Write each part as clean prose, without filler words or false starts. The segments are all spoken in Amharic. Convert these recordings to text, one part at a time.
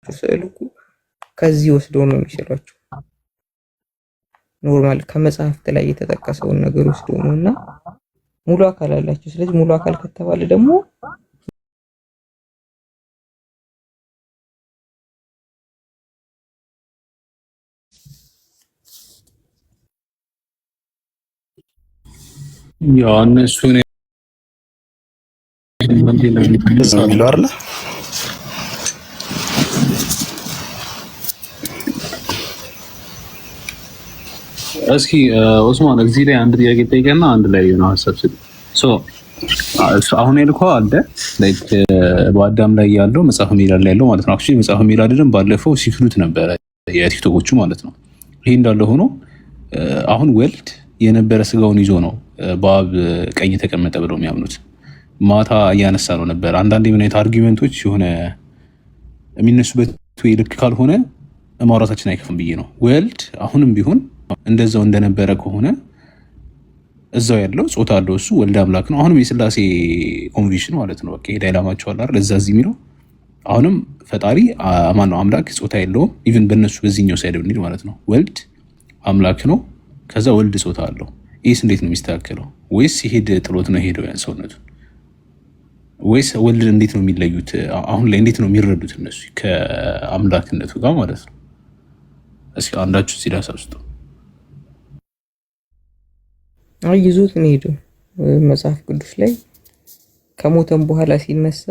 ያላቸው ስዕል እኮ ከዚህ ወስደው ነው የሚችሏቸው። ኖርማል ከመጽሐፍት ላይ የተጠቀሰውን ነገር ወስደው ነውና ሙሉ አካል አላቸው። ስለዚህ ሙሉ አካል ከተባለ ደግሞ ያው እነሱ ነው የሚለው አይደል? እስኪ ኦስማን እዚህ ላይ አንድ ጥያቄ ጠይቀና አንድ ላይ ነው ሐሳብ ስጥ። አሁን ያልከው አለ ላይክ በአዳም ላይ ያለው መጽሐፍ ሚላድ ላይ ያለው ማለት ነው። አክቹሊ መጽሐፍ ሚላድን ባለፈው ሲክሉት ነበረ የቲክቶኮቹ ማለት ነው። ይሄ እንዳለ ሆኖ አሁን ወልድ የነበረ ስጋውን ይዞ ነው በአብ ቀኝ ተቀመጠ ብለው የሚያምኑት። ማታ እያነሳ ነው ነበር። አንዳንድ ምን አይነት አርጊመንቶች የሆነ የሚነሱበት ወይ ልክ ካልሆነ ማውራታችን አይከፍም ብዬ ነው። ወልድ አሁንም ቢሆን እንደዛው እንደነበረ ከሆነ እዛው ያለው ጾታ አለው እሱ ወልድ አምላክ ነው። አሁንም የስላሴ ኮንቪክሽን ማለት ነው። በቃ ሄዳ ይላማቸዋል አይደል? እዛ እዚህ የሚለው አሁንም ፈጣሪ ማን ነው? አምላክ ጾታ የለውም። ኢቭን በእነሱ በዚህኛው ሳይድ ብንሄድ ማለት ነው ወልድ አምላክ ነው። ከዛ ወልድ ጾታ አለው። ይህስ እንዴት ነው የሚስተካከለው? ወይስ ሲሄድ ጥሎት ነው ሄደው ያን ሰውነቱን? ወይስ ወልድ እንዴት ነው የሚለዩት? አሁን ላይ እንዴት ነው የሚረዱት እነሱ ከአምላክነቱ ጋር ማለት ነው? እስኪ አንዳችሁ እዚህ ላይ አሳስቱ። ይዞት ነው ሄደው መጽሐፍ ቅዱስ ላይ ከሞተም በኋላ ሲነሳ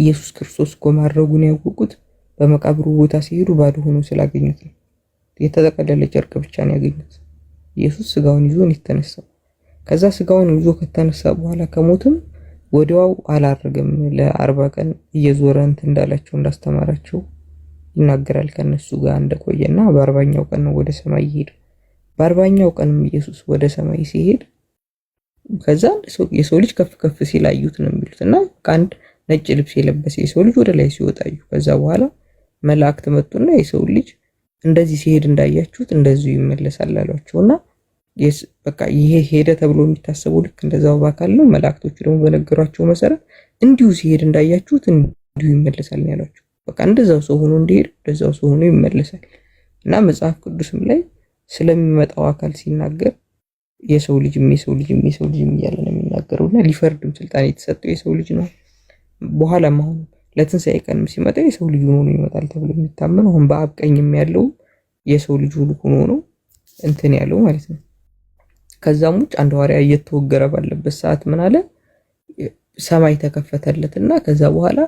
ኢየሱስ ክርስቶስ እኮ ማድረጉን ያወቁት በመቃብሩ ቦታ ሲሄዱ ባዶ ሆኖ ስላገኙት ነው። የተጠቀለለ ጨርቅ ብቻ ነው ያገኙት። ኢየሱስ ስጋውን ይዞ ነው የተነሳው። ከዛ ስጋውን ይዞ ከተነሳ በኋላ ከሞትም ወዲያው አላረገም። ለ40 ቀን እየዞረ እንዳላቸው እንዳስተማራቸው ይናገራል። ከነሱ ጋር እንደቆየና በ40ኛው ቀን ነው ወደ ሰማይ ይሄዳል። በ40ኛው ቀንም ኢየሱስ ወደ ሰማይ ሲሄድ ከዛ የሰው ልጅ ከፍ ከፍ ሲል አዩት ነው የሚሉትና አንድ ነጭ ልብስ የለበሰ የሰው ልጅ ወደ ላይ ሲወጣ አዩ። ከዛ በኋላ መላእክት መጡና የሰው ልጅ እንደዚህ ሲሄድ እንዳያችሁት እንደዚሁ ይመለሳል አሏቸውና በቃ ይሄ ሄደ ተብሎ የሚታሰበው ልክ እንደዛው በአካል ነው። መላእክቶቹ ደግሞ በነገሯቸው መሰረት እንዲሁ ሲሄድ እንዳያችሁት እንዲሁ ይመለሳል ነው ያሏቸው። በቃ እንደዛው ሰው ሆኖ እንዲሄድ እንደዛው ሰው ሆኖ ይመለሳል። እና መጽሐፍ ቅዱስም ላይ ስለሚመጣው አካል ሲናገር የሰው ልጅ እያለ ነው የሚናገረውና ሊፈርድም ስልጣን የተሰጠው የሰው ልጅ ነው። በኋላም አሁን ለትንሣኤ ቀንም ሲመጣ የሰው ልጅ ሆኖ ይመጣል ተብሎ የሚታመነው አሁን በአብ ቀኝም ያለው የሰው ልጅ ሆኖ ነው እንትን ያለው ማለት ነው። ከዛም ውጭ አንድ ሐዋርያ እየተወገረ ባለበት ሰዓት ምን አለ? ሰማይ ተከፈተለትና ከዛ በኋላ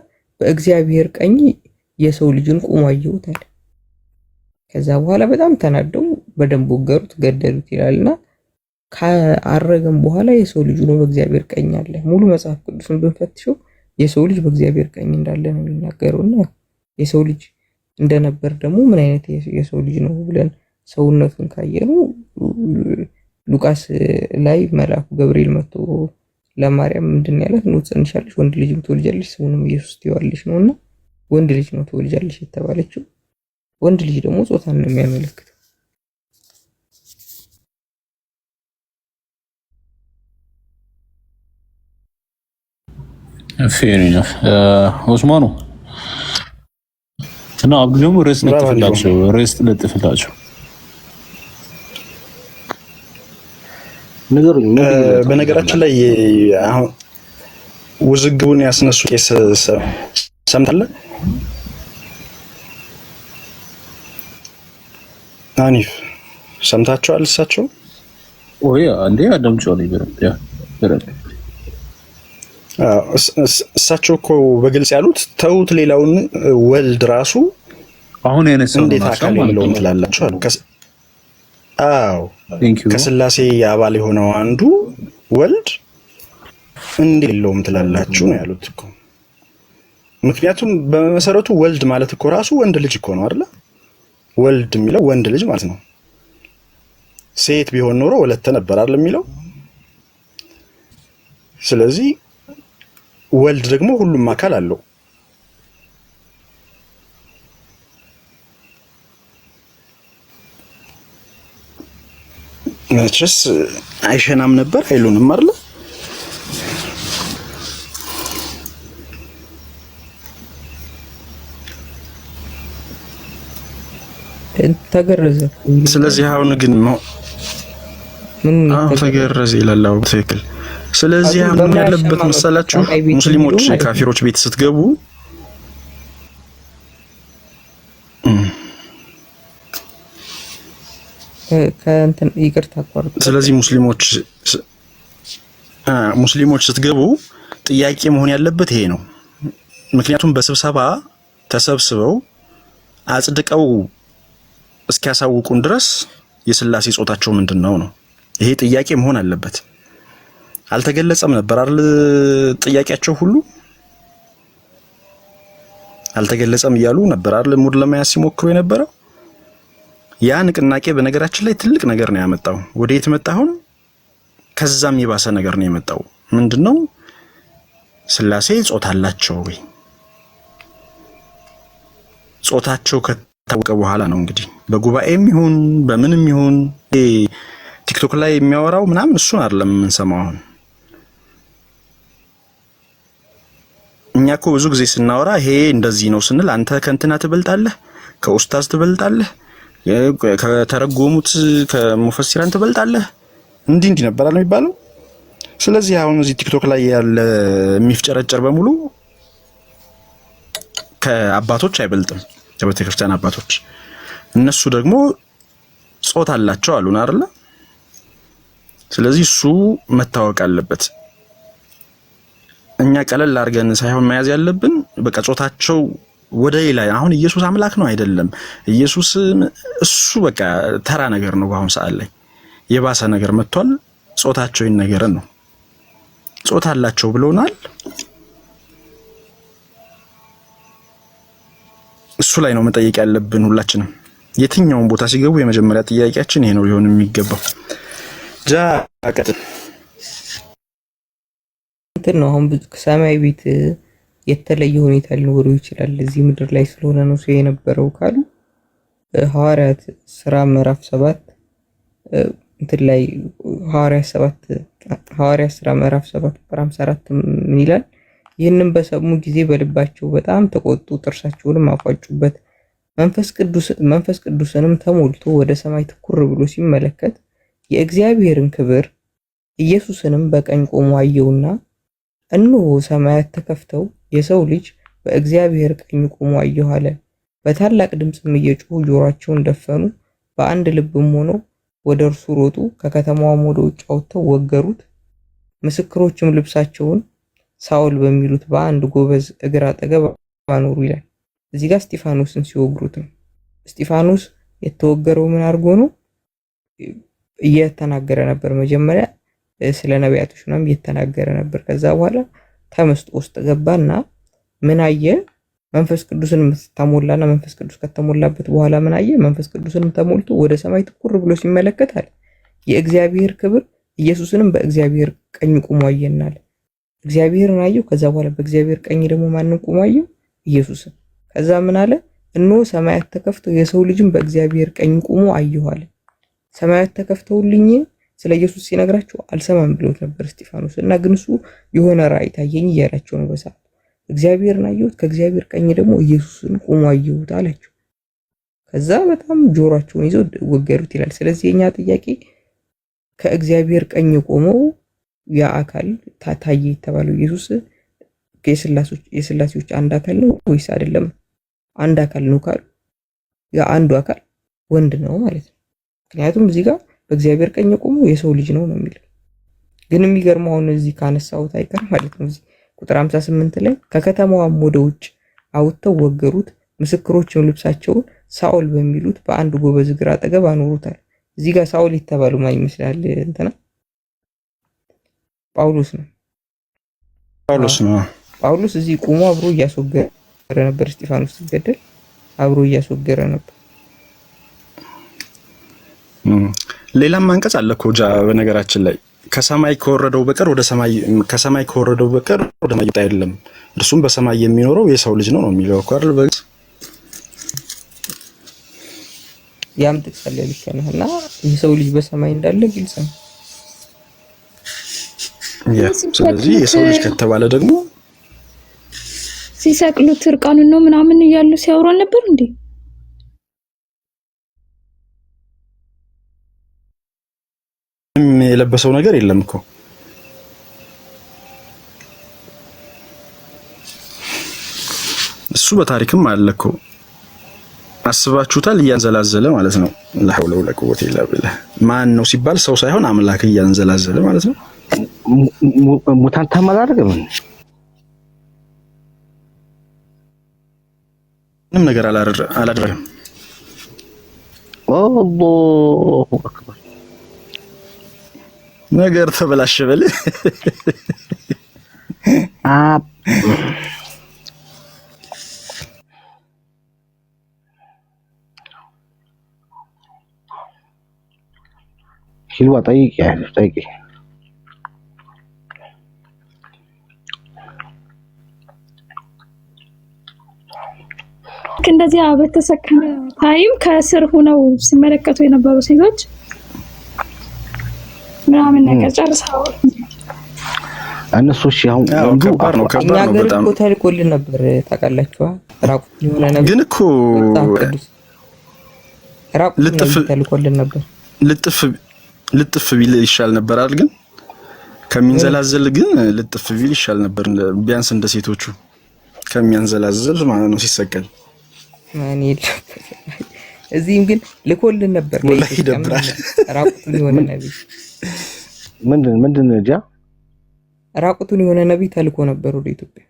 በእግዚአብሔር ቀኝ የሰው ልጅን ቆሞ አየሁት አለ። ከዛ በኋላ በጣም ተናደው በደንብ ወገሩት፣ ገደሉት ይላልና ካረገም በኋላ የሰው ልጅ ነው በእግዚአብሔር ቀኝ አለ። ሙሉ መጽሐፍ ቅዱስን ብንፈትሸው የሰው ልጅ በእግዚአብሔር ቀኝ እንዳለ ነው የሚናገረውና የሰው ልጅ እንደነበር ደግሞ ምን አይነት የሰው ልጅ ነው ብለን ሰውነቱን ካየነው ሉቃስ ላይ መልአኩ ገብርኤል መጥቶ ለማርያም ምንድን ያላት ነው? ትጸንሻለሽ ወንድ ልጅም ትወልጃለሽ ስሙንም ኢየሱስ ትይዋለሽ ነውና ወንድ ልጅ ነው ትወልጃለሽ የተባለችው። ወንድ ልጅ ደግሞ ጾታን ነው የሚያመለክተው። ፌር ኢነፍ ኦስማኑ እና አብዱ ደግሞ ርዕስ ለጥፍላቸው በነገራችን ላይ አሁን ውዝግቡን ያስነሱ ቄስ ሰምታለህ? አኒፍ ሰምታችኋል? እሳቸው ወይ አንዴ አዳምጫው ነው እሳቸው እኮ በግልጽ ያሉት ተውት፣ ሌላውን ወልድ ራሱ አሁን የነሳው እንዴት አካል የለውም ትላላችሁ አሉ። አዎ ከስላሴ አባል የሆነው አንዱ ወልድ እንዴት የለውም ትላላችሁ ነው ያሉት እኮ። ምክንያቱም በመሰረቱ ወልድ ማለት እኮ ራሱ ወንድ ልጅ እኮ ነው አይደል? ወልድ የሚለው ወንድ ልጅ ማለት ነው። ሴት ቢሆን ኖሮ ወለተ ነበር አይደል የሚለው። ስለዚህ ወልድ ደግሞ ሁሉም አካል አለው። መቼስ አይሸናም ነበር አይሉንም አይደል? ተገረዘ። ስለዚህ አሁን ግን ተገረዘ ይላል። ትክክል። ስለዚህ አሁን ያለበት መሰላችሁ ሙስሊሞች ካፊሮች ቤት ስትገቡ ከእንትን ይቅርታ አቋርጥ። ስለዚህ ሙስሊሞች ስትገቡ ጥያቄ መሆን ያለበት ይሄ ነው። ምክንያቱም በስብሰባ ተሰብስበው አጽድቀው እስኪያሳውቁን ድረስ የሥላሴ ጾታቸው ምንድነው ነው። ይሄ ጥያቄ መሆን አለበት። አልተገለጸም ነበር አይደል? ጥያቄያቸው ሁሉ አልተገለጸም እያሉ ነበር አይደል? ሙድ ለመያዝ ሲሞክሩ የነበረው ያ ንቅናቄ በነገራችን ላይ ትልቅ ነገር ነው ያመጣው። ወዴት መጣ? አሁን ከዛም የባሰ ነገር ነው የመጣው። ምንድነው? ሥላሴ ጾታ አላቸው ወይ? ጾታቸው ከታወቀ በኋላ ነው እንግዲህ በጉባኤም ይሁን በምንም ይሁን ቲክቶክ ላይ የሚያወራው ምናምን እሱን አይደለም የምንሰማው። አሁን እኛ እኮ ብዙ ጊዜ ስናወራ ይሄ እንደዚህ ነው ስንል አንተ ከእንትና ትበልጣለህ፣ ከኡስታዝ ትበልጣለህ፣ ከተረጎሙት ከሙፈሲራን ትበልጣለህ፣ እንዲህ ነበር የሚባለው። ስለዚህ አሁን እዚህ ቲክቶክ ላይ ያለ የሚፍጨረጨር በሙሉ ከአባቶች አይበልጥም፣ ከቤተክርስቲያን አባቶች። እነሱ ደግሞ ጾታ አላቸው አሉን አይደል? ስለዚህ እሱ መታወቅ አለበት። እኛ ቀለል አድርገን ሳይሆን መያዝ ያለብን በቃ ጾታቸው ወደ ሌላ አሁን ኢየሱስ አምላክ ነው አይደለም፣ ኢየሱስ እሱ በቃ ተራ ነገር ነው። በአሁን ሰዓት ላይ የባሰ ነገር መጥቷል። ጾታቸው ይነገረን ነው። ጾታ አላቸው ብለውናል። እሱ ላይ ነው መጠየቅ ያለብን ሁላችንም። የትኛውን ቦታ ሲገቡ የመጀመሪያ ጥያቄያችን ይሄ ነው ሊሆን የሚገባው። እንትን ነው አሁን ብዙ ሰማይ ቤት የተለየ ሁኔታ ሊኖረው ይችላል። እዚህ ምድር ላይ ስለሆነ ነው ሰው የነበረው ካሉ ሐዋርያት ሥራ ምዕራፍ 7 እንትን ላይ ሐዋርያት ሥራ ምዕራፍ 7 ቁጥር 54 ምን ይላል? ይህንን በሰሙ ጊዜ በልባቸው በጣም ተቆጡ፣ ጥርሳቸውንም አፏጩበት። መንፈስ ቅዱስንም ተሞልቶ ወደ ሰማይ ትኩር ብሎ ሲመለከት የእግዚአብሔርን ክብር ኢየሱስንም በቀኝ ቆሞ አየውና እነሆ ሰማያት ተከፍተው የሰው ልጅ በእግዚአብሔር ቀኝ ቆሞ አየሁ አለ። በታላቅ ድምፅም እየጮሁ ጆሮአቸውን ደፈኑ፣ በአንድ ልብም ሆነው ወደ እርሱ ሮጡ። ከከተማዋም ወደ ውጭ አውጥተው ወገሩት። ምስክሮችም ልብሳቸውን ሳውል በሚሉት በአንድ ጎበዝ እግር አጠገብ አኖሩ ይላል። እዚህ ጋር እስጢፋኖስን ሲወግሩት ነው። እስጢፋኖስ የተወገረው ምን አድርጎ ነው? እየተናገረ ነበር። መጀመሪያ ስለ ነቢያቶች ምናምን እየተናገረ ነበር። ከዛ በኋላ ተመስጦ ውስጥ ገባና ምን አየ? መንፈስ ቅዱስን ተሞላና መንፈስ ቅዱስ ከተሞላበት በኋላ ምን አየ? መንፈስ ቅዱስንም ተሞልቶ ወደ ሰማይ ትኩር ብሎ ሲመለከት አለ የእግዚአብሔር ክብር ኢየሱስንም በእግዚአብሔር ቀኝ ቆሞ አየናል። እግዚአብሔርን አየው። ከዛ በኋላ በእግዚአብሔር ቀኝ ደግሞ ማንን ቆሞ አየው? ኢየሱስን። ከዛ ምን አለ? እነሆ ሰማያት ተከፍተው የሰው ልጅም በእግዚአብሔር ቀኝ ቆሞ አየሁ አለ። ሰማያት ተከፍተውልኝ ስለ ኢየሱስ ሲነግራቸው አልሰማም ብሎት ነበር እስጢፋኖስ። እና ግን እሱ የሆነ ራእይ ታየኝ እያላቸው ነው በሰዓቱ። እግዚአብሔርን አየሁት፣ ከእግዚአብሔር ቀኝ ደግሞ ኢየሱስን ቆሞ አየሁት አላቸው። ከዛ በጣም ጆሮአቸውን ይዘው ወገሩት ይላል። ስለዚህ የኛ ጥያቄ ከእግዚአብሔር ቀኝ ቆመው ያ አካል ታየ የተባለው ኢየሱስ የሥላሴዎች አንድ አካል ነው ወይስ አይደለም? አንድ አካል ነው ካሉ ያ አንዱ አካል ወንድ ነው ማለት ነው። ምክንያቱም እዚህ ጋር በእግዚአብሔር ቀኝ ቆሞ የሰው ልጅ ነው ነው የሚለው። ግን የሚገርመው አሁን እዚህ ካነሳሁት አይቀር ማለት ነው እዚህ ቁጥር 58 ላይ ከከተማዋም ወደ ውጭ አውጥተው ወገሩት፣ ምስክሮችም ልብሳቸውን ሳኦል በሚሉት በአንድ ጎበዝ እግር አጠገብ አኖሩታል። እዚህ ጋር ሳኦል የተባለው ማን ይመስላል? እንትና ጳውሎስ ነው። ጳውሎስ እዚህ ቆሞ አብሮ እያስወገረ ነበር። እስጢፋኖስ ሲገደል አብሮ እያስወገረ ነበር። ሌላም አንቀጽ አለ እኮ በነገራችን ላይ ከሰማይ ከወረደው በቀር ወደ ሰማይ ከሰማይ ከወረደው በቀር ወደ ሰማይ አይደለም፣ እርሱም በሰማይ የሚኖረው የሰው ልጅ ነው የሚለው እኮ አይደል? በግልጽ ያም ተቀለ ልከነህና የሰው ልጅ በሰማይ እንዳለ ግልጽ ነው። ስለዚህ የሰው ልጅ ከተባለ ደግሞ ሲሰቅሉት እርቃኑን ነው ምናምን እያሉ ሲያወሩ ነበር እንዴ? የለበሰው ነገር የለም እኮ እሱ በታሪክም አለ እኮ አስባችሁታል? እያንዘላዘለ ማለት ነው። ለሐውለ ወላ ቁወተ ኢላ ቢላህ ማን ነው ሲባል ሰው ሳይሆን አምላክ እያንዘላዘለ ማለት ነው። ሙታን ተማላረገ ምንም ነገር አላደረገም። አላሁ አክበር ነገር ተበላሸ በል حلوة طيق يعني طيقي እንደዚህ በተሰከነ ታይም ከስር ሆነው ሲመለከቱ የነበሩ ሴቶች ምናምን ነገር ጨርሰው እነሱ እሺ አሁን ከባድ ነው በጣም ተልኮልን ነበር ታውቃላችሁ። ራቁት የሆነ ነገር ግን እኮ ራቁት ተልኮልን ነበር። ልጥፍ ቢል ይሻል ነበር አይደል? ግን ከሚንዘላዘል ግን ልጥፍ ቢል ይሻል ነበር። ቢያንስ እንደ ሴቶቹ ከሚያንዘላዘል ማለት ነው ሲሰቀል ማን ይልም እዚህም ግን ልኮልን ነበር። ወላሂ ይደብራል። ራቁቱን የሆነ ነብይ ምንድን ጃ ራቁቱን የሆነ ነብይ ተልኮ ነበር ወደ ኢትዮጵያ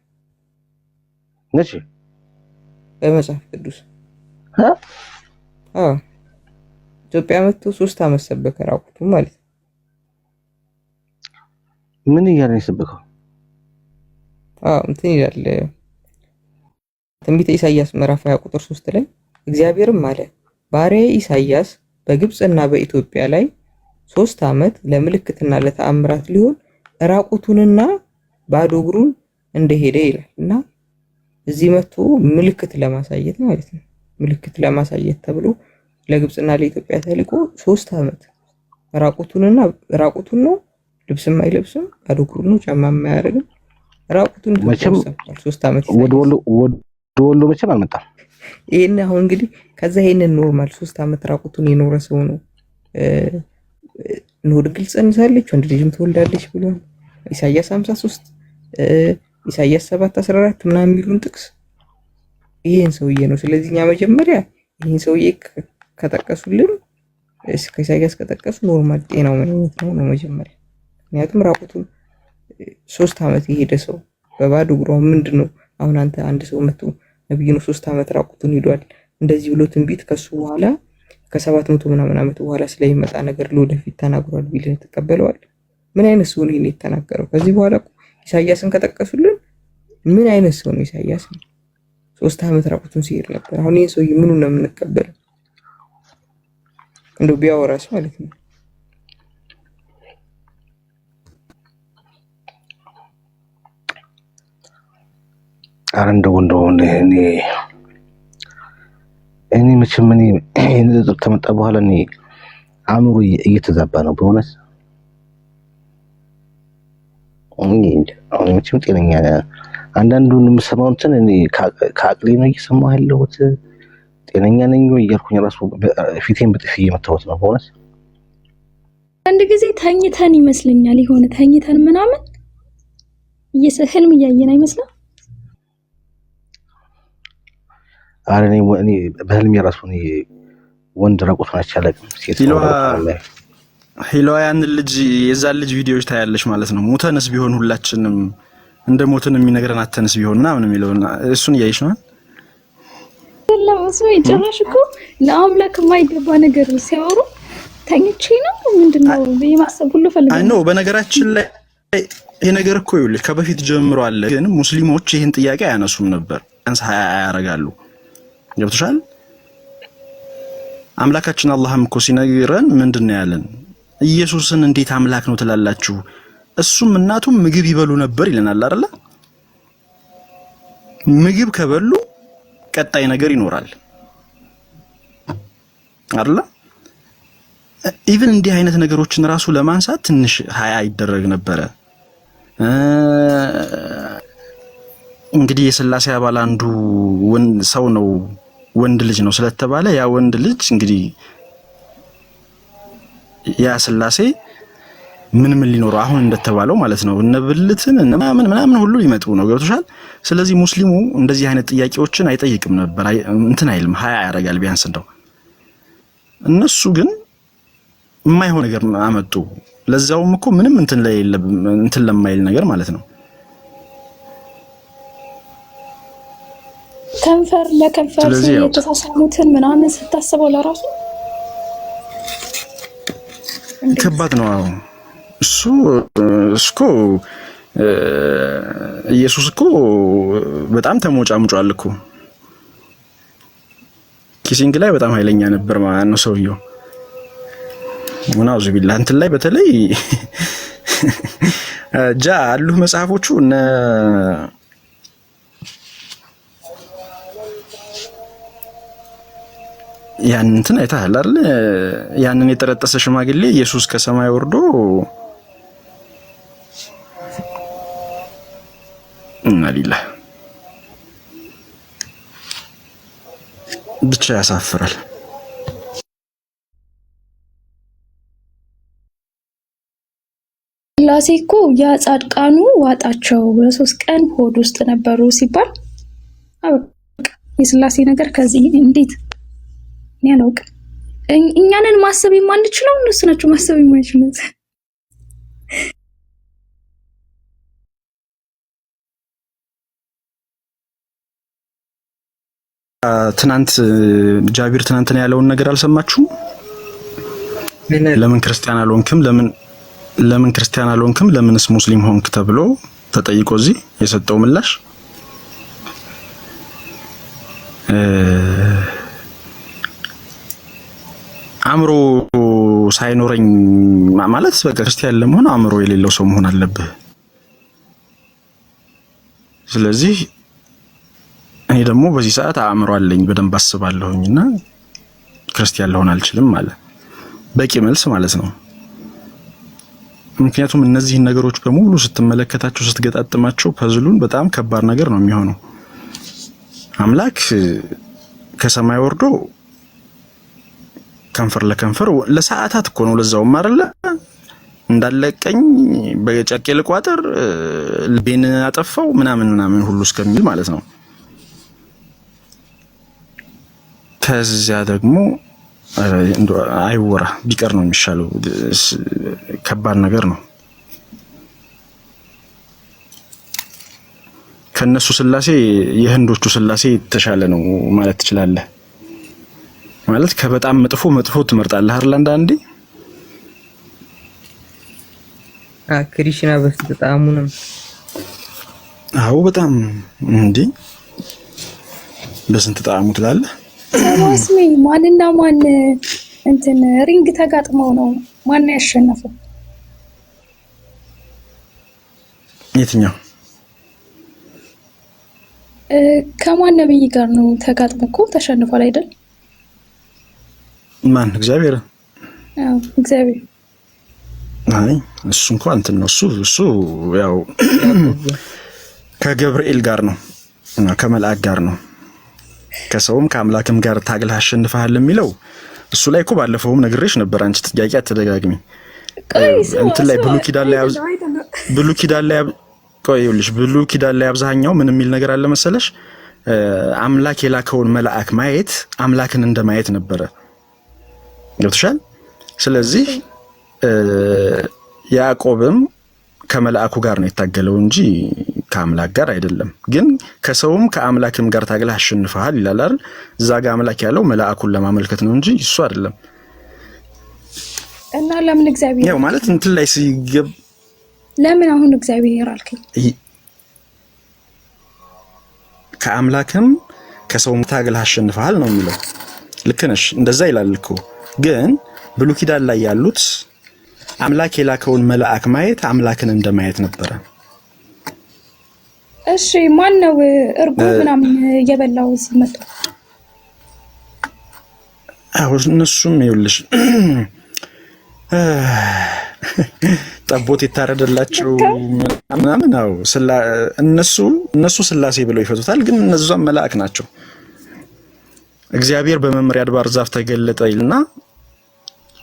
ነሽ በመጽሐፍ ቅዱስ ኢትዮጵያ መጥቶ 3 ዓመት ሰበከ ራቁቱን ማለት ነው። ምን እያለ ሰበከው? እንትን ይላል ትንቢተ ኢሳይያስ ምዕራፍ 20 ቁጥር 3 ላይ እግዚአብሔርም አለ ባሪያዬ ኢሳይያስ በግብጽና በኢትዮጵያ ላይ 3 ዓመት ለምልክትና ለተአምራት ሊሆን ራቁቱንና ባዶ እግሩን እንደሄደ ይላል። እና እዚህ መጥቶ ምልክት ለማሳየት ማለት ነው። ምልክት ለማሳየት ተብሎ ለግብጽና ለኢትዮጵያ ተልኮ 3 ዓመት ራቁቱን ነው፣ ልብስም አይለብስም፣ ባዶ እግሩን ነው፣ ጫማም አያደርግም። ራቁቱን መቼም 3 ዓመት ወሎ መቼም አልመጣም። ይሄን አሁን እንግዲህ ከዛ ይሄንን ኖርማል 3 ዓመት ራቁቱን የኖረ ሰው ነው ነው ግልጽ እንሳለች ወንድ ልጅም ትወልዳለች ብሏል ኢሳይያስ 53 ኢሳይያስ 7:14 ምናምን የሚሉን ጥቅስ ይሄን ሰውዬ ነው። ስለዚህ እኛ መጀመሪያ ይሄን ሰውዬ ከጠቀሱልን እስከ ኢሳይያስ ከጠቀሱ ኖርማል ጤናው ምን ነው መጀመሪያ። ምክንያቱም ራቁቱን 3 ዓመት የሄደ ሰው በባዶ እግሩ ምንድነው አሁን አንተ አንድ ሰው መጥቶ ነብዩ ነው 3 ዓመት ራቁቱን ሄዷል እንደዚህ ብሎ ትንቢት ከሱ በኋላ ከ700 ምናምን ዓመት በኋላ ስለሚመጣ ነገር ለወደፊት ተናግሯል ቢል ተቀበለዋል? ምን አይነት ሰው ነው ይሄን የተናገረው? ከዚህ በኋላ ኢሳይያስን ከጠቀሱልን ምን አይነት ሰው ነው ኢሳይያስ? 3 ዓመት ራቁቱን ሲሄድ ነበር። አሁን ይሄ ሰው ምኑን ነው የምንቀበለው? እንደው ቢያወራስ ማለት ነው። አረንደው እኔ መቼም እኔ ከመጣ በኋላ እኔ አእምሮ እየተዛባ ነው በእውነት። አሁን መቼም ጤነኛ አንዳንዱን የምሰማው እንትን እኔ ከአቅሌ ነው እየሰማሁ ያለሁት ጤነኛ ነኝ ወይ እያልኩኝ ራሱ ፊቴን በጥፊ እየመታሁት ነው በእውነት። አንድ ጊዜ ተኝተን ይመስለኛል የሆነ ተኝተን ምናምን ህልም እያየን አይመስልም? እኔ በህልሜ ራሱ ወንድ ራቁት ናቸው ያለቅም ሴት ሂሎያን ልጅ የዛን ልጅ ቪዲዮዎች ታያለሽ ማለት ነው። ሞተንስ ቢሆን ሁላችንም እንደ ሞተን የሚነግረን አተንስ ቢሆን ምናምን የሚለውና እሱን እያይሽ ነው ለምንስ ይጨራሽ እኮ ለአምላክ የማይገባ ነገር ሲያወሩ ተኝቼ ነው ምንድነው በማሰብ ሁሉ ፈልገው ነው። በነገራችን ላይ ይሄ ነገር እኮ ይኸውልሽ ከበፊት ጀምሮ አለ፣ ግን ሙስሊሞች ይሄን ጥያቄ አያነሱም ነበር። አንስ ያረጋሉ። ገብቶሻል? አምላካችን አላህም እኮ ሲነግረን ምንድነው ያለን? ኢየሱስን እንዴት አምላክ ነው ትላላችሁ? እሱም እናቱም ምግብ ይበሉ ነበር ይለናል አይደለ? ምግብ ከበሉ ቀጣይ ነገር ይኖራል አይደለ? ኢቭን እንዲህ አይነት ነገሮችን ራሱ ለማንሳት ትንሽ ሀያ ይደረግ ነበረ። እንግዲህ የሥላሴ አባል አንዱ ሰው ነው ወንድ ልጅ ነው ስለተባለ ያ ወንድ ልጅ እንግዲህ ያ ሥላሴ ምን ሊኖረው አሁን እንደተባለው ማለት ነው እነብልትን ምናምን ሁሉ ሊመጡ ነው። ገብቶሻል? ስለዚህ ሙስሊሙ እንደዚህ አይነት ጥያቄዎችን አይጠይቅም ነበር። እንትን አይልም፣ ሀያ ያደርጋል ቢያንስ እንደው። እነሱ ግን የማይሆን ነገር አመጡ። ለዛውም እኮ ምንም እንትን ለማይል ነገር ማለት ነው። ከንፈር ለከንፈር የተሳሳሙትን ምናምን ስታስበው ለራሱ ከባድ ነው። እሱ እኮ ኢየሱስ እኮ በጣም ተሞጫሙጫል እኮ ኪሲንግ ላይ በጣም ኃይለኛ ነበር ማለት ነው ሰውየው። ወናውዝ ቢላ እንትን ላይ በተለይ አሉ መጽሐፎቹ እነ ያን እንትን አይተሃል አይደል? ያንን የጠረጠሰ ሽማግሌ ኢየሱስ ከሰማይ ወርዶ እና ሊላ ብቻ ያሳፍራል። ላሴ እኮ ያ ጻድቃኑ ዋጣቸው በ3 ቀን ሆድ ውስጥ ነበሩ ሲባል የስላሴ ነገር ከዚህ እንዴት እኔ አላውቅም። እኛንን ማሰብ የማንችለው እነሱ ናቸው ማሰብ የማይችሉት። ትናንት ጃቢር ትናንትና ያለውን ነገር አልሰማችሁም? ለምን ክርስቲያን አልሆንክም ለምንስ ሙስሊም ሆንክ ተብሎ ተጠይቆ እዚህ የሰጠው ምላሽ አእምሮ ሳይኖረኝ ማለት በቃ ክርስቲያን ለመሆን አእምሮ የሌለው ሰው መሆን አለብህ። ስለዚህ እኔ ደግሞ በዚህ ሰዓት አእምሮ አለኝ በደንብ አስባለሁኝና ክርስቲያን ልሆን አልችልም ማለት በቂ መልስ ማለት ነው። ምክንያቱም እነዚህ ነገሮች በሙሉ ስትመለከታቸው ስትገጣጥማቸው ፐዝሉን በጣም ከባድ ነገር ነው የሚሆነው። አምላክ ከሰማይ ወርዶ ከንፈር ለከንፈር ለሰዓታት እኮ ነው ለዛውም አይደለ እንዳለቀኝ በጨርቄ ልቋጥር ልቤን አጠፋው ምናምን ሁሉ እስከሚል ማለት ነው። ከዚያ ደግሞ አይወራ ቢቀር ነው የሚሻለው። ከባድ ነገር ነው። ከነሱ ስላሴ የህንዶቹ ስላሴ ተሻለ ነው ማለት ትችላለህ። ማለት ከበጣም መጥፎ ትመርጣለህ አይደል? አንዳንዴ ክሪሽና በፊት ጣዕሙንም አው በጣም እንዴ በስንት ጣዕሙ ትላለህ። ማስሚ ማንና ማን እንትን ሪንግ ተጋጥመው ነው ማን ያሸነፈው? የትኛው ከማን ነብይ ጋር ነው ተጋጥመው እኮ ተሸንፏል አይደል? ማን? እግዚአብሔር። አዎ እግዚአብሔር። አይ እሱ እንኳን እንትን ነው እሱ ያው ከገብርኤል ጋር ነው እና ከመልአክ ጋር ነው ከሰውም ከአምላክም ጋር ታግለህ አሸንፈሃል የሚለው እሱ ላይ እኮ ባለፈውም ነግሬሽ ነበር። አንቺ ጥያቄ አትደጋግሚ። እንትን ላይ ብሉይ ኪዳን ላይ አብዛኛው ምን የሚል ነገር አለ መሰለሽ? አምላክ የላከውን መልአክ ማየት አምላክን እንደማየት ነበረ። ገብቶሻል? ስለዚህ ያዕቆብም ከመልአኩ ጋር ነው የታገለው እንጂ ከአምላክ ጋር አይደለም። ግን ከሰውም ከአምላክም ጋር ታግለህ አሸንፈሃል ይላል አይደል? እዛ ጋር አምላክ ያለው መልአኩን ለማመልከት ነው እንጂ እሱ አይደለም። እና ለምን እግዚአብሔር ያው ማለት እንትን ላይ ሲገብ ለምን አሁን እግዚአብሔር አልከኝ? ከአምላክም ከሰውም ታግለህ አሸንፈሃል ነው የሚለው። ልክ ነሽ፣ እንደዛ ይላል እኮ። ግን ብሉይ ኪዳን ላይ ያሉት አምላክ የላከውን መልአክ ማየት አምላክን እንደማየት ነበረ። እሺ ማን ነው እርጎ ምናምን እየበላው ሲመጡ? አዎ እነሱም ይኸውልሽ ጠቦት የታረደላቸው ምናምን ነው እነሱ ስላሴ ብለው ይፈቱታል። ግን እነዛም መልአክ ናቸው። እግዚአብሔር በመምሪያ አድባር ዛፍ ተገለጠ ይልና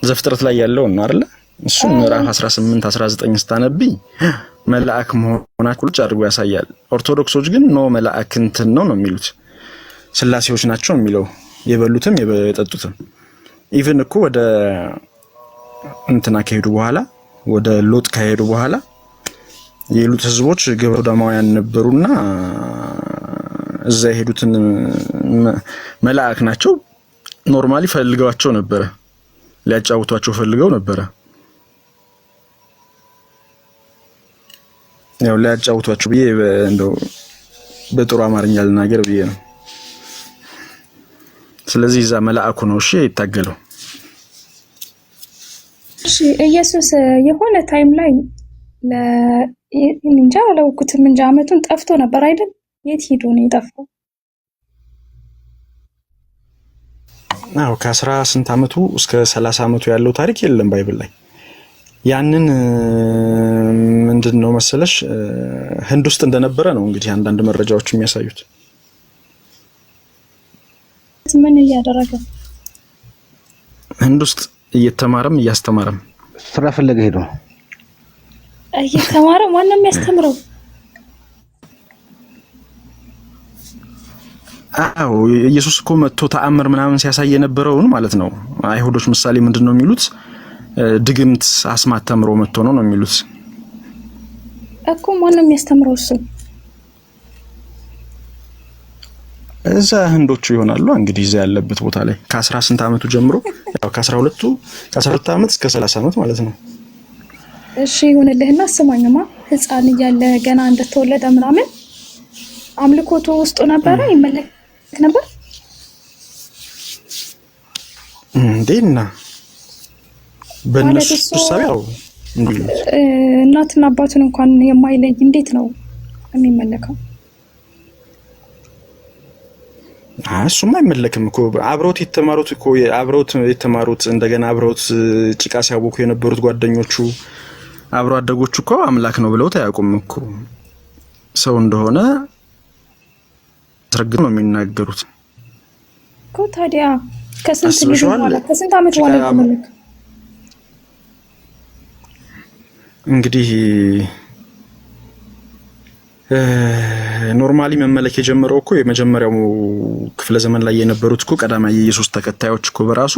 ዘፍጥረት ላይ ያለው ነው አይደል? እሱን ምዕራፍ 18 19 ስታነቢ መልአክ መሆናቸው ልጅ አድርጎ ያሳያል። ኦርቶዶክሶች ግን ኖ መልአክ እንትን ነው የሚሉት ስላሴዎች ናቸው የሚለው የበሉትም የጠጡትም። ኢቭን እኮ ወደ እንትና ከሄዱ በኋላ ወደ ሎጥ ከሄዱ በኋላ የሉጥ ህዝቦች ግብረ ሰዶማውያን ነበሩና እዛ የሄዱትን መልአክ ናቸው ኖርማሊ ፈልገዋቸው ነበረ፣ ሊያጫውቷቸው ፈልገው ነበረ። ያው ሊያጫውቷቸው ብዬ እንደው በጥሩ አማርኛ ልናገር ብዬ ነው። ስለዚህ እዛ መልአኩ ነው እሺ ይታገለው። እሺ ኢየሱስ የሆነ ታይም ላይ እንጃ አላውኩትም እንጂ አመቱን ጠፍቶ ነበር አይደል? የት ሄዶ ነው የጠፋው? አዎ ከ18 አመቱ እስከ 30 አመቱ ያለው ታሪክ የለም ባይብል ላይ። ያንን ምንድነው መሰለሽ ህንድ ውስጥ እንደነበረ ነው እንግዲህ አንዳንድ መረጃዎች የሚያሳዩት። ምን እያደረገ? ህንድ ውስጥ እየተማረም እያስተማረም። ስራ ፈለገ ሄዶ እየተማረ ማንም ያስተምረው? አዎ ኢየሱስ እኮ መጥቶ ተአምር ምናምን ሲያሳይ የነበረውን ማለት ነው። አይሁዶች ምሳሌ ምንድነው የሚሉት? ድግምት አስማት ተምሮ መጥቶ ነው የሚሉት እኮ። ማንም ያስተምረው እሱ? እዛ ህንዶቹ ይሆናሉ እንግዲህ እዛ ያለበት ቦታ ላይ ከ18 አመቱ ጀምሮ ያው ከ12 አመት እስከ 30 አመት ማለት ነው። እሺ ይሁንልህና ስማኝማ፣ ህፃን እያለ ገና እንደተወለደ ምናምን አምልኮቱ ውስጡ ነበረ፣ ይመለክ ነበር እንዴና በእነሱ ተሳቢያው እናትና አባቱን እንኳን የማይለይ እንዴት ነው የሚመለከው? እሱማ አይመለክም እኮ። አብረውት የተማሩት እንደገና አብረውት ጭቃ ሲያቦኩ የነበሩት ጓደኞቹ አብሮ አደጎቹ እኮ አምላክ ነው ብለውት አያውቁም እኮ። ሰው እንደሆነ ትርግ ነው የሚናገሩት እኮ። ታዲያ ከስንት አመት በኋላ ተመለከ? እንግዲህ ኖርማሊ መመለክ የጀመረው እኮ የመጀመሪያው ክፍለ ዘመን ላይ የነበሩት እኮ ቀዳማዊ የኢየሱስ ተከታዮች እኮ በራሱ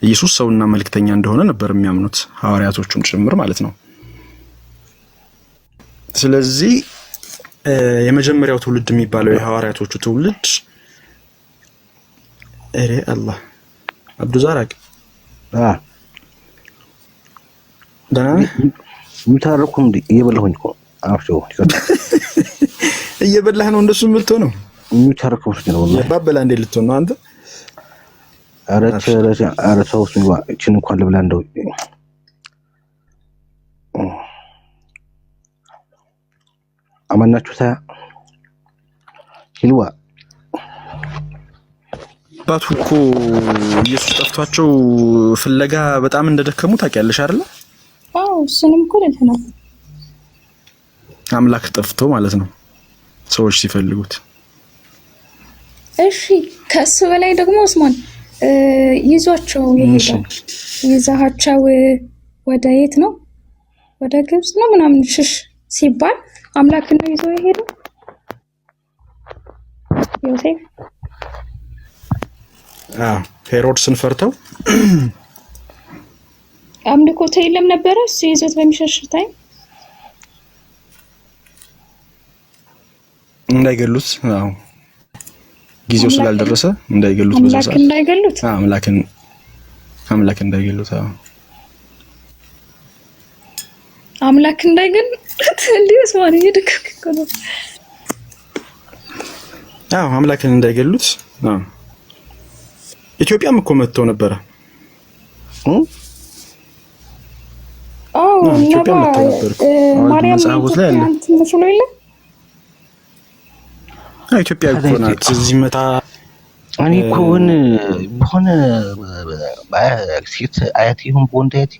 ኢየሱስ ሰውና መልእክተኛ እንደሆነ ነበር የሚያምኑት፣ ሐዋርያቶቹም ጭምር ማለት ነው። ስለዚህ የመጀመሪያው ትውልድ የሚባለው የሐዋርያቶቹ ትውልድ አላህ አብዱዛራቅ ደህና ምታረኩም እየበላሁኝ እኮ አፍጆ እየበላህ ነው እንደሱ የምትሆነው? ምታረኩም ነው ባበላ እንደ ልትሆን ነው አንተ? ኧረ ሰው እቺን እንኳን ልብላ እንደው አማናችሁ ታያ ሂልዋ ባቱ እኮ ኢየሱስ ጠፍቷቸው ፍለጋ በጣም እንደደከሙ ታውቂያለሽ አይደል? አዎ እሱንም እኮ ለተና አምላክ ጠፍቶ ማለት ነው ሰዎች ሲፈልጉት። እሺ ከሱ በላይ ደግሞ ኡስማን ይዟቸው ይሄዳል። ይዛሃቸው ወደ የት ነው? ወደ ግብጽ ነው ምናምን ሽሽ ሲባል አምላክ ነው ይዞ ይሄዳል ዮሴፍ። ሄሮድስን ፈርተው አምልኮት የለም ነበረ እሱ ይዞት በሚሸሽ ታይም እንዳይገሉት። ጊዜው ስላልደረሰ እንዳይገሉት በዛው ሰዓት አምላክ እንዳይገሉት አምላክ እንዳይገሉት እንዴስ ማለት ይደከከ ነው። አምላክን እንዳይገሉት ኢትዮጵያም እኮ መጥተው ነበረ። ኢትዮጵያ መጥተው ነበር። ማርያም ጻውት ላይ አለ እንትነሽሎ ይለ ኢትዮጵያ እኮ ናት እዚህ መታ። እኔ እኮ ሆነ ሴት አያት ይሁን በወንድ አያት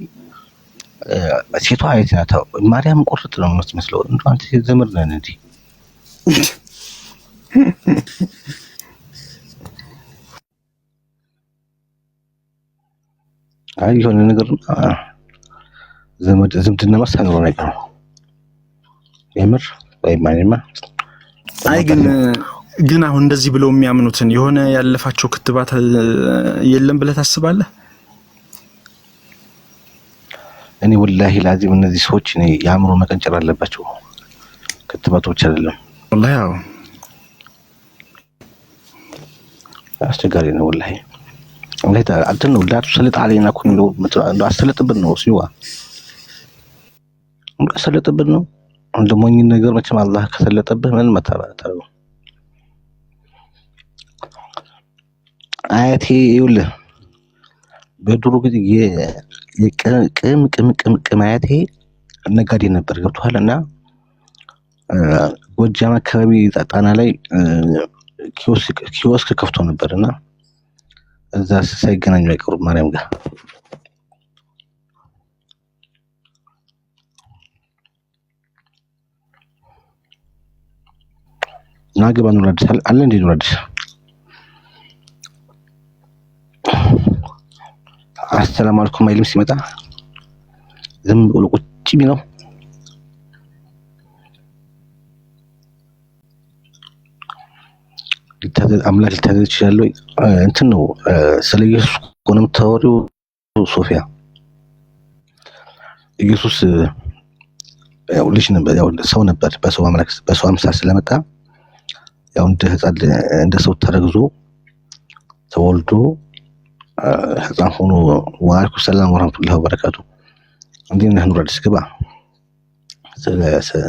ሴቷ አያት ናት። ማርያም ቁርጥ ነው የምትመስለው። እንደው አንተ ዘመድ ነን እንዴ? አይ የሆነ ነገር ዘመድ ዝምድና መሳነው ነገር ነው የምር ወይ ማንማ አይ ግን አሁን እንደዚህ ብለው የሚያምኑትን የሆነ ያለፋቸው ክትባት የለም ብለህ ታስባለህ? እኔ ወላሂ ላዚም እነዚህ ሰዎች እኔ ያምሩ መቀንጨር አለባቸው። ክትባቶች አይደለም ወላሂ አዎ አስቸጋሪ ነው ወላሂ ወላሂ አንተን ነው ዳቱ ሰለጥ አለና ኩን ነው አስተለጥብን ነው ሲዋ አስተለጥብን ነው እንደሞኝ ነገር መቼም አላህ ከሰለጠብህ ምን መታባታው አያቴ ይኸውልህ በድሮ ጊዜ የቅም አያቴ ነጋዴ ነበር ገብቶሃል። ጎጃም አካባቢ ጣጣና ላይ ኪዮስክ ከፍቶ ነበርና እዛ ሳይገናኙ አይቀሩም ማርያም ጋር ናገባ ነው አዲስ አለ እንዴ ነው አዲስ አሰላሙ አለይኩም አይልም ሲመጣ ዝም ብሎ ቁጭ ቢለው አምላክ ሊታዘዝ ይችላል ወይ እንትን ነው ስለ ኢየሱስ ቆንም ተወሪው ሶፊያ ኢየሱስ ያው ልጅ ነበር ያው ሰው ነበር በሰው አምላክ በሰው አምሳል ስለመጣ ያው እንደ ሰው ተረግዞ ተወልዶ ህፃን ሆኖ ወአለይኩም ሰላም ወራህመቱላሂ ወበረካቱ እንዴት ነህ ኑረዲስ ግባ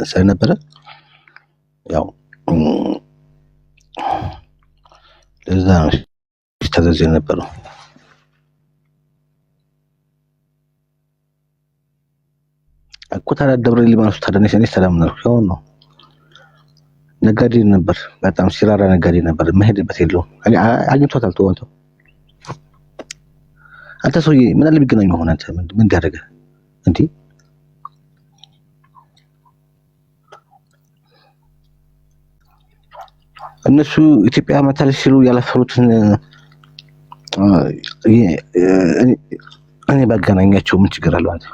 ስለነበረ ያው ለዛ ነው ተዘዘ የነበረው። እኮ ታዲያ ደብረ ሊባኖስ ታደነሽ እኔ ሰላም ነው ያው ነው ነጋዴ ነበር በጣም ሲራራ ነጋዴ ነበር መሄድበት የለውም አግኝቶታል ተወንተው አንተ ሰውዬ ምን አለ ቢገናኙ ሆነ አንተ ምን ያደረገ እንዴ እነሱ ኢትዮጵያ መታለች ሲሉ ያለፈሩትን እኔ ባገናኛቸው ምን ችግር አለው አንተ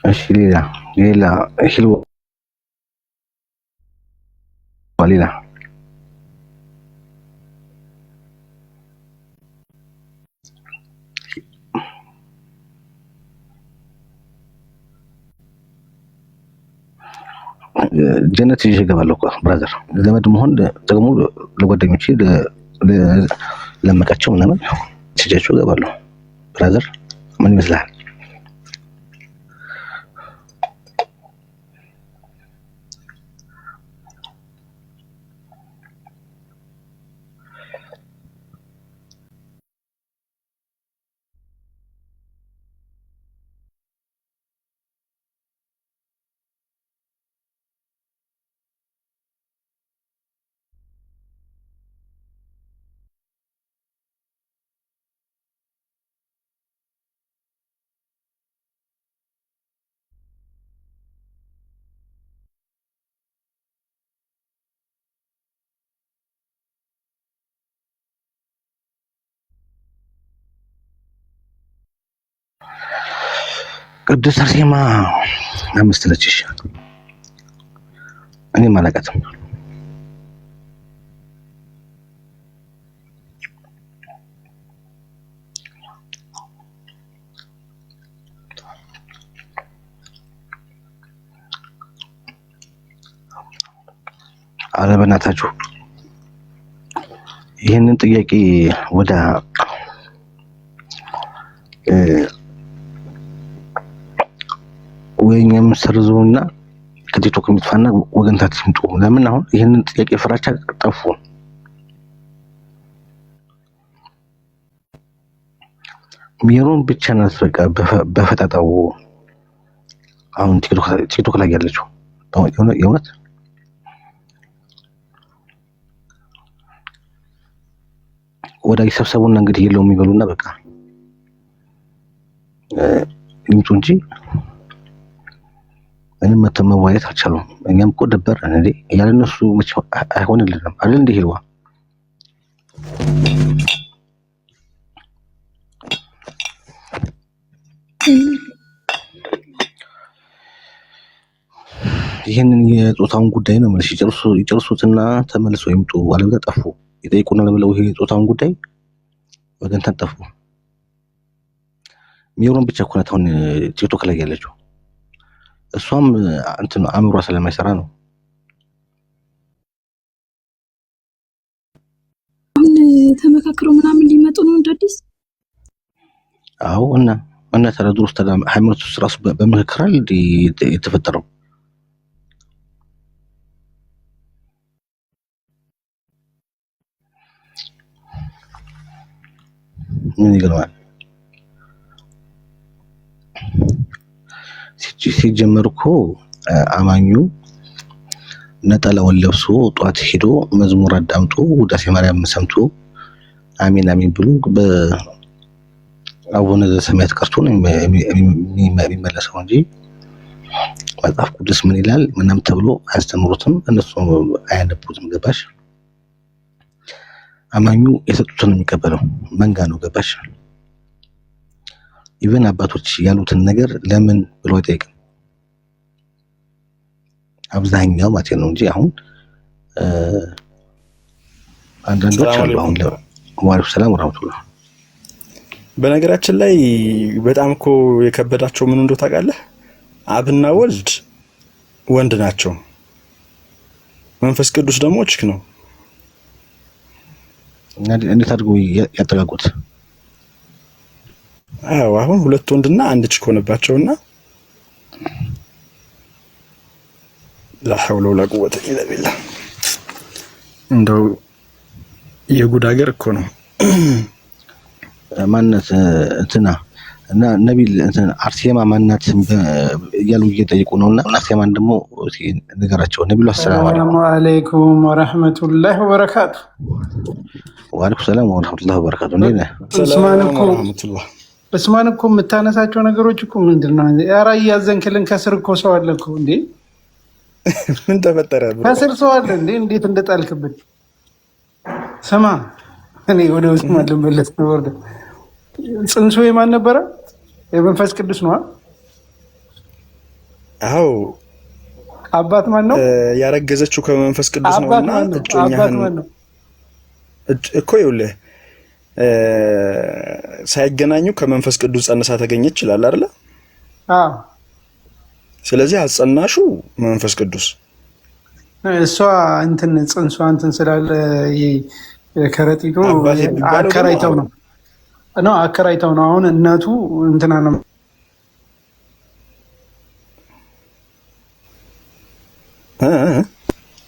እሺ ሌላ ህልው ሌላ ጀነት ይዤ እገባለሁ እኮ ብራዘር ዘመድ መሆን ደግሞ ለጓደኞቼ ለመቃቸው ምናምን ትጃቸው እገባለሁ ብራዘር ምን ይመስላል? ቅድስት አርሴማ አምስት ነችሽ እኔ ማለቃትም አረ በእናታችሁ ይሄንን ጥያቄ ወደ ወይኛም ሰርዞና ከቲክቶክ የሚጥፋና ወገንታት ይምጡ። ለምን አሁን ይሄንን ጥያቄ ፍራቻ ጠፉ? ሚሮን ብቻ ናት በቃ በፈጣጣው አሁን ቲክቶክ ላይ ያለችው የእውነት ወዳጅ ሰብሰቡና እንግዲህ የለውም የሚበሉና በቃ ይምጡ እንጂ ምንም መተማዋየት አልቻሉም። እኛም እኮ ደበረን እንዴ ያለ እነሱ መቼ አይሆንልንም አይደል እንዴ ሄልዋ ይሄንን የጾታውን ጉዳይ ነው ማለት ይጨርሱትና ተመልሰው ይምጡ። አለበለዚያ ጠፉ ይጠይቁናል ብለው ይሄ የጾታውን ጉዳይ ወገንታት ጠፉ። ሚሮን ብቻ እኮ ናት አሁን ቲክቶክ ላይ ያለችው። እሷም እንትን አእምሯ ስለማይሰራ ነው። ተመካክሮ ምናምን ሊመጡ ነው እንደ አዲስ። አዎ እና ተረድሮ ውስጥ ሃይማኖት ውስጥ ራሱ በምክክር አይደል የተፈጠረው። ምን ይገርማል ሲጀመር እኮ አማኙ ነጠላውን ለብሶ ጧት ሄዶ መዝሙር አዳምጦ ውዳሴ ማርያም ሰምቶ አሜን አሜን ብሎ በአቡነ ዘበሰማያት ቀርቶ ነው የሚመለሰው እንጂ መጽሐፍ ቅዱስ ምን ይላል ምንም ተብሎ አያስተምሩትም፣ እነሱ አያነቡትም። ገባሽ? አማኙ የሰጡትን የሚቀበለው መንጋ ነው። ገባሽ? ኢቨን አባቶች ያሉትን ነገር ለምን ብሎ አይጠይቅም አብዛኛው ማለት ነው እንጂ አሁን አንዳንዶች አሉ አሁን ወአለይኩም ሰላም ወራህመቱላህ። በነገራችን ላይ በጣም እኮ የከበዳቸው ምን እንደው ታውቃለህ? አብና ወልድ ወንድ ናቸው፣ መንፈስ ቅዱስ ደግሞ ችክ ነው። እንዴት አድርገው ያጠጋጉት? አዎ አሁን ሁለት ወንድና አንድ ችክ ሆነባቸውና ላ ሐውለ ወላ ቁወተ ኢላ ቢላህ። እንደው የጉድ ሀገር እኮ ነው። ማነት እንትና እና ነቢል እንትና አርሴማ ማናት እያሉ እየጠየቁ ነውና አርሴማን ደግሞ ንገራቸው። ነቢሉ አሰላሙ አለይኩም ወራህመቱላሂ ወበረካቱ። ወአለይኩም ሰላም ወራህመቱላሂ ወበረካቱ። ነኝ ዑስማን እኮ የምታነሳቸው ነገሮች እኮ ምንድነው? ኧረ እያዘንክልን ከስር እኮ ሰው አለ እኮ እንዴ! ምን ተፈጠረ? ከስር ሰው አለ እንዴ! እንዴት እንደጣልክብን ስማ። እኔ ወደ ዑስማን ልመለስ ነው። ወርደ ጽንሱ የማን ነበረ? የመንፈስ ቅዱስ ነው። አዎ አባት ማን ነው? ያረገዘችው ከመንፈስ ቅዱስ ነውና እጮኛህን እኮ ይኸውልህ ሳይገናኙ ከመንፈስ ቅዱስ ጸንሳ ተገኘች ይላል አይደል? አዎ። ስለዚህ አጸናሹ መንፈስ ቅዱስ እሷ እንትን ጽንሷ እንትን ስላለ ከረጢቱ አከራይተው ነው አከራይተው ነው። አሁን እናቱ እንትና ነው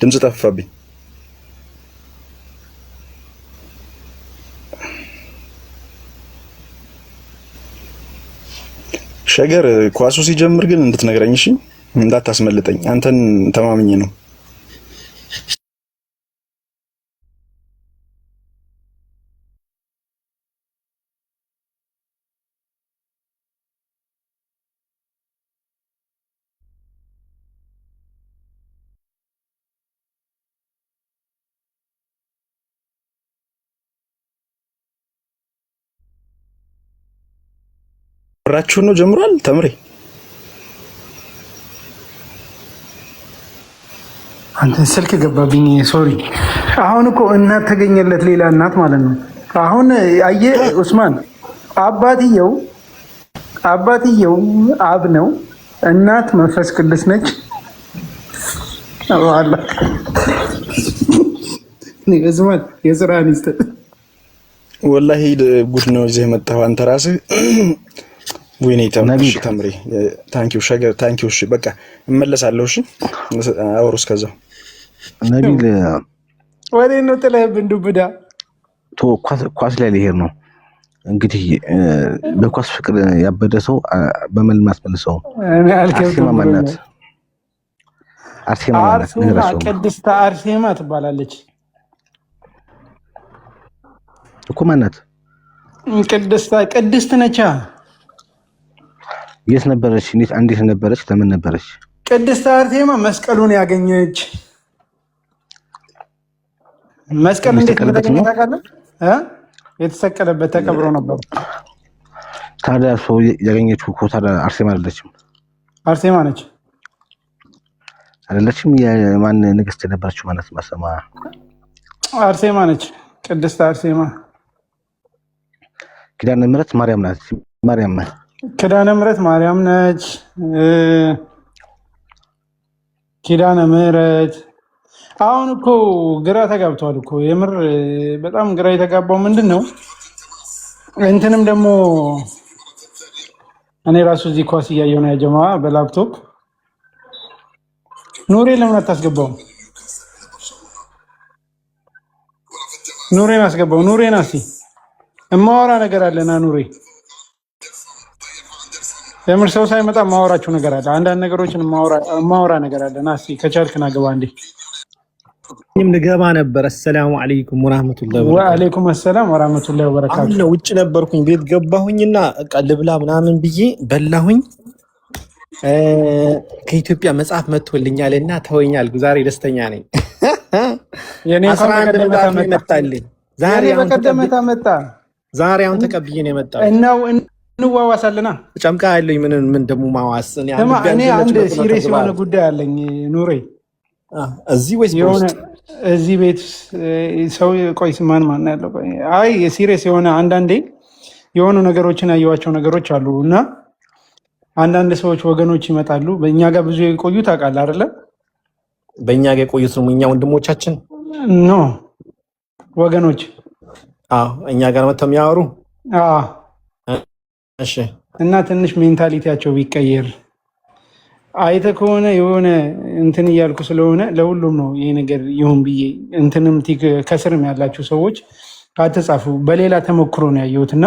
ድምጽ ጠፋብኝ። ሸገር ኳሱ ሲጀምር ግን እንድትነግረኝ እሺ፣ እንዳታስመልጠኝ። አንተን ተማምኜ ነው። ራችሁ ነው ጀምሯል። ተምሬ አንተ ስልክ ገባብኝ፣ ሶሪ። አሁን እኮ እናት ተገኘለት፣ ሌላ እናት ማለት ነው። አሁን አየህ ዑስማን፣ አባትየው አብ ነው፣ እናት መንፈስ ቅዱስ ነች። አላህ ዑስማን የስራህን ይስጥ። ወላሂ ጉድ ነው ይዘህ የመጣኸው አንተ ራስህ። ወይኔ ተምሪ ታንኪዩ ሸገር ታንኪዩ። እሺ በቃ እመለሳለሁ። እሺ አውሩ እስከዛው። ነቢል ወዴ ነው ጥለህብን ዱብዳ? ኳስ ላይ ሊሄድ ነው እንግዲህ። በኳስ ፍቅር ያበደ ሰው በመል ማስመልሰው አርሴማ ማናት? አርሴማ ቅድስት አርሴማ ትባላለች እኮ። ማናት? ቅድስት ነቻ። የት ነበረች? እንዴት ነበረች? ለምን ነበረች? ቅድስት አርሴማ መስቀሉን ያገኘች። መስቀል እንዴት እንደተገኘ ታውቃለህ? የተሰቀለበት ተቀብሮ ነበር። ታዲያ ሰው ያገኘችው እኮ ታዲያ አርሴማ አይደለችም? አርሴማ ነች። አይደለችም? የማን ንግስት የነበረችው ማለት ማሰማ? አርሴማ ነች። ቅድስት አርሴማ። ኪዳነ ምሕረት ማርያም ናት። ኪዳነ ምሕረት ማርያም ነች። ኪዳነ ምሕረት አሁን እኮ ግራ ተጋብቷል እኮ የምር በጣም ግራ የተጋባው ምንድን ነው? እንትንም ደግሞ እኔ ራሱ እዚህ ኳስ እያየሁ ነው ያጀማ በላፕቶፕ። ኑሬ ለምን አታስገባውም? ኑሬን አስገባው። ኑሬን እስኪ እማወራ ነገር አለና ኑሬ የምር ሰው ሳይመጣ ማወራችሁ ነገር አለ። አንዳንድ ነገሮችን ማወራ ነገር አለና እስኪ ከቻልክና ገባ እንዴ። እኔም ልገባ ነበር። አሰላሙ አለይኩም ወራህመቱላሂ ወበረካቱ። ወአለይኩም ሰላም ወራህመቱላሂ ወበረካቱ። አሁን ውጭ ነበርኩኝ፣ ቤት ገባሁኝና በቃ ልብላ ምናምን ብዬ በላሁኝ። ከኢትዮጵያ መጽሐፍ መጥቶልኛልና ተወኛል። ዛሬ ደስተኛ ነኝ። የኔ መጣልኝ ዛሬ አሁን ተቀብዬ ነው የመጣው። እንዋዋሳለና ጨምቃ ያለኝ ምን ደሞ ማዋስ እኔ አንድ ሲሪየስ የሆነ ጉዳይ አለኝ ኑሬ። እዚህ ወይስ እዚህ ቤት ሰው ቆይ ማን ያለው? አይ ሲሪየስ የሆነ አንዳንዴ የሆኑ ነገሮችን ያየኋቸው ነገሮች አሉ እና አንዳንድ ሰዎች ወገኖች ይመጣሉ። በእኛ ጋር ብዙ የቆዩ ታውቃለህ አይደለ? በእኛ ጋር የቆዩት ነው እኛ ወንድሞቻችን ኖ ወገኖች። እኛ ጋር መጥተው የሚያወሩ እሺ። እና ትንሽ ሜንታሊቲያቸው ቢቀየር አይተህ ከሆነ የሆነ እንትን እያልኩ ስለሆነ ለሁሉም ነው ይሄ ነገር ይሁን ብዬ እንትንም ከስርም ያላችሁ ሰዎች አትጻፉ። በሌላ ተሞክሮ ነው ያየሁትና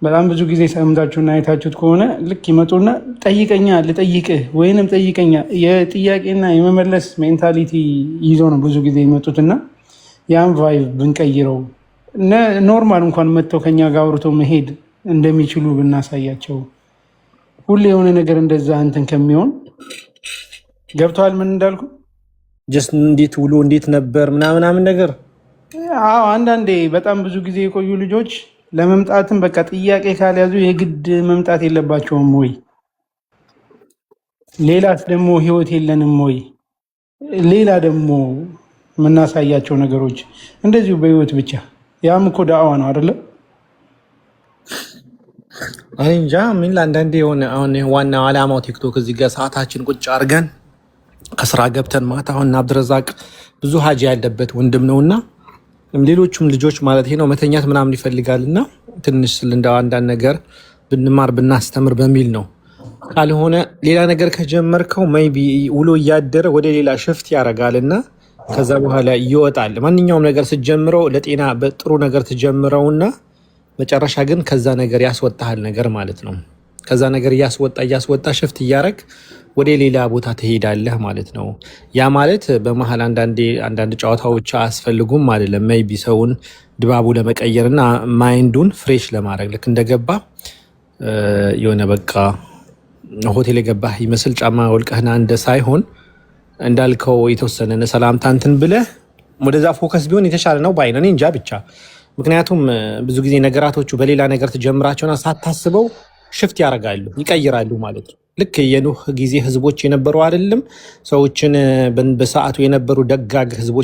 በጣም ብዙ ጊዜ ሰምታችሁና አይታችሁት ከሆነ ልክ ይመጡና ጠይቀኛ ልጠይቅህ ወይንም ጠይቀኛ የጥያቄና የመመለስ ሜንታሊቲ ይዞ ነው ብዙ ጊዜ ይመጡትና ያን ቫይብ ብንቀይረው ኖርማል እንኳን መጥተው ከኛ ጋር አውርተው መሄድ እንደሚችሉ ብናሳያቸው ሁሌ የሆነ ነገር እንደዛ እንትን ከሚሆን ገብተዋል። ምን እንዳልኩ ጀስት እንዴት ውሎ እንዴት ነበር ምናምን ነገር። አንዳንዴ በጣም ብዙ ጊዜ የቆዩ ልጆች ለመምጣትም በቃ ጥያቄ ካልያዙ የግድ መምጣት የለባቸውም ወይ? ሌላስ ደግሞ ህይወት የለንም ወይ? ሌላ ደግሞ የምናሳያቸው ነገሮች እንደዚሁ በህይወት ብቻ ያም እኮ ዳዕዋ ነው አይደለም? እንጃ ምን ለአንዳንዴ የሆነ አሁን ዋናው ዓላማው ቲክቶክ እዚህ ጋር ሰዓታችን ቁጭ አድርገን ከስራ ገብተን ማታ አሁን አብድረዛቅ ብዙ ሀጂ ያለበት ወንድም ነውና ሌሎቹም ልጆች ማለት ነው መተኛት ምናምን ይፈልጋልና ትንሽ እንደው አንዳንድ ነገር ብንማር ብናስተምር በሚል ነው። ካልሆነ ሌላ ነገር ከጀመርከው ሜይቢ ውሎ እያደረ ወደ ሌላ ሽፍት ያደርጋልና ከዛ በኋላ ይወጣል። ማንኛውም ነገር ስትጀምረው ለጤና በጥሩ ነገር ትጀምረውና መጨረሻ ግን ከዛ ነገር ያስወጣሃል ነገር ማለት ነው። ከዛ ነገር እያስወጣ ሽፍት እያደረግ ወደ ሌላ ቦታ ትሄዳለህ ማለት ነው። ያ ማለት በመሀል አንዳንድ ጨዋታዎች አያስፈልጉም አይደለም። ሜይቢ ሰውን ድባቡ ለመቀየርና ማይንዱን ፍሬሽ ለማድረግ ልክ እንደገባ የሆነ በቃ ሆቴል የገባህ ይመስል ጫማ ወልቀህና እንደ ሳይሆን እንዳልከው የተወሰነ ሰላምታ እንትን ብለህ ወደዛ ፎከስ ቢሆን የተሻለ ነው ባይ ነኝ። እንጃ ብቻ ምክንያቱም ብዙ ጊዜ ነገራቶቹ በሌላ ነገር ትጀምራቸውና ሳታስበው ሽፍት ያደርጋሉ ይቀይራሉ ማለት ነው። ልክ የኑህ ጊዜ ህዝቦች የነበሩ አይደለም ሰዎችን በሰዓቱ የነበሩ ደጋግ ህዝቦች